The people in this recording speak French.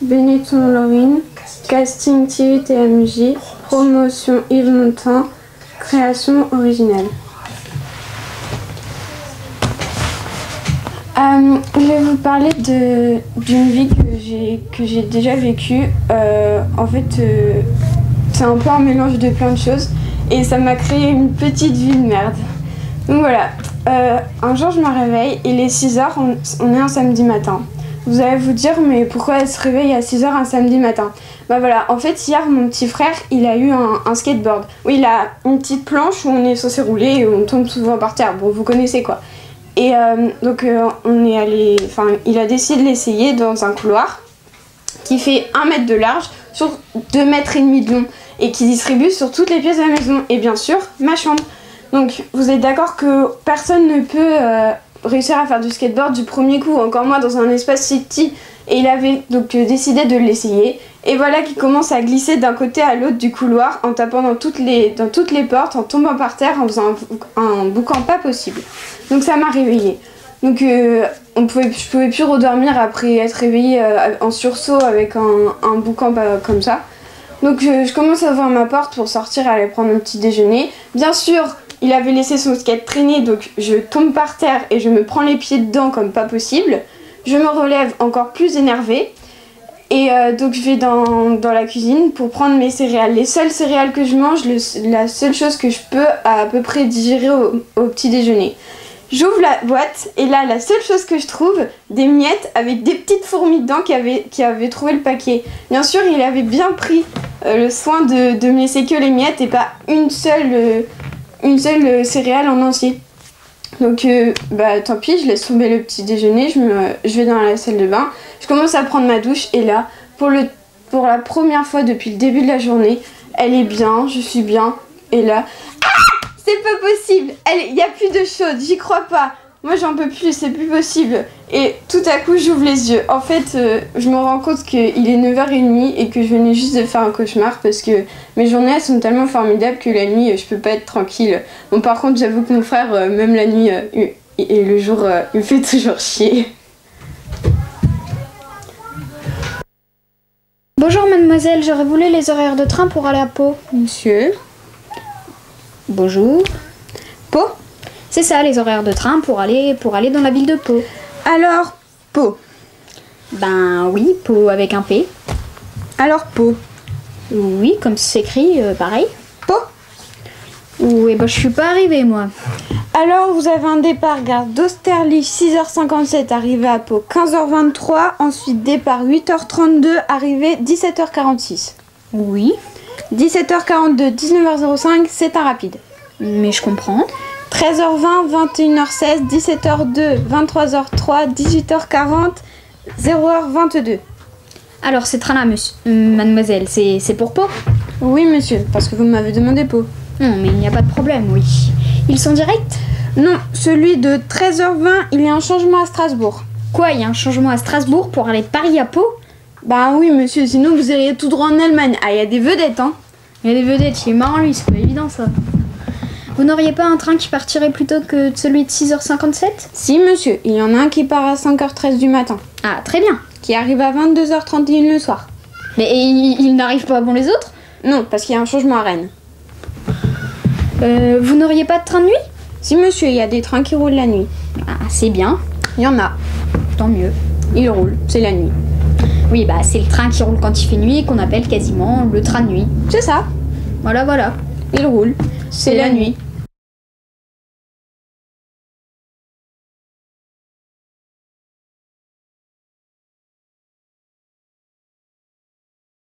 Benetton Laurine, casting TV TMJ, promotion Yves Montand, création originale. Je vais vous parler d'une vie que j'ai déjà vécue. En fait, c'est un peu un mélange de plein de choses et ça m'a créé une petite vie de merde. Donc voilà, un jour je me réveille, il est 6h, on est un samedi matin. Vous allez vous dire, mais pourquoi elle se réveille à 6h un samedi matin? Bah voilà, en fait hier mon petit frère il a eu un skateboard. Oui, il a une petite planche où on est censé rouler et on tombe souvent par terre, bon vous connaissez quoi. Et donc on est allé, il a décidé de l'essayer dans un couloir qui fait 1 mètre de large sur 2,5 mètres de long et qui distribue sur toutes les pièces de la maison et bien sûr ma chambre. Donc vous êtes d'accord que personne ne peut réussir à faire du skateboard du premier coup, encore moins dans un espace si petit. Et il avait donc décidé de l'essayer. Et voilà qu'il commence à glisser d'un côté à l'autre du couloir en tapant dans toutes les portes, en tombant par terre, en faisant un boucan pas possible. Donc ça m'a réveillée. Donc je pouvais plus redormir après être réveillée en sursaut avec un boucan comme ça. Donc je commence à ouvrir ma porte pour sortir et aller prendre mon petit déjeuner. Bien sûr, il avait laissé son skate traîner, donc je tombe par terre et je me prends les pieds dedans comme pas possible. Je me relève encore plus énervée et donc je vais dans la cuisine pour prendre mes céréales. Les seules céréales que je mange, la seule chose que je peux à peu près digérer au petit déjeuner. J'ouvre la boîte et là la seule chose que je trouve, des miettes avec des petites fourmis dedans qui avaient trouvé le paquet. Bien sûr il avait bien pris le soin de me laisser que les miettes et pas une seule céréale en entier. Donc tant pis, je laisse tomber le petit déjeuner, je vais dans la salle de bain, je commence à prendre ma douche et là, pour la première fois depuis le début de la journée, elle est bien, je suis bien, et là, c'est pas possible, il n'y a plus de chaude, j'y crois pas, moi j'en peux plus, c'est plus possible. Et tout à coup j'ouvre les yeux, en fait je me rends compte qu'il est 9h30 et que je venais juste de faire un cauchemar parce que mes journées elles sont tellement formidables que la nuit je peux pas être tranquille. Bon par contre j'avoue que mon frère même la nuit et le jour il me fait toujours chier. Bonjour mademoiselle, j'aurais voulu les horaires de train pour aller à Pau. Monsieur. Bonjour. Pau? C'est ça, les horaires de train pour aller dans la ville de Pau. Alors, Pau. Ben oui, Pau avec un P. Alors, Pau. Oui, comme c'est écrit, pareil. Pau. Oui, je suis pas arrivée, moi. Alors, vous avez un départ gare d'Austerlitz, 6h57, arrivé à Pau, 15h23. Ensuite, départ 8h32, arrivé 17h46. Oui. 17h42, 19h05, c'est un rapide. Mais je comprends. 13h20, 21h16, 17h02, 23h03, 18h40, 0h22. Alors, ces trains-là, mademoiselle, c'est pour Pau? Oui, monsieur, parce que vous m'avez demandé Pau. Non, mais il n'y a pas de problème, oui. Ils sont directs? Non, celui de 13h20, il y a un changement à Strasbourg. Quoi, il y a un changement à Strasbourg pour aller de Paris à Pau? Bah oui, monsieur, sinon vous iriez tout droit en Allemagne. Ah, il y a des vedettes, hein. Il y a des vedettes, il est marrant, lui, c'est pas évident, ça. Vous n'auriez pas un train qui partirait plutôt que celui de 6h57? Si, monsieur, il y en a un qui part à 5h13 du matin. Ah, très bien. Qui arrive à 22h31 le soir. Mais il n'arrive pas avant les autres? Non, parce qu'il y a un changement à Rennes. Vous n'auriez pas de train de nuit? Si, monsieur, il y a des trains qui roulent la nuit. Ah, c'est bien. Il y en a. Tant mieux. Ils roulent, c'est la nuit. Oui, c'est le train qui roule quand il fait nuit et qu'on appelle quasiment le train de nuit. C'est ça. Voilà. Il roule, c'est la nuit.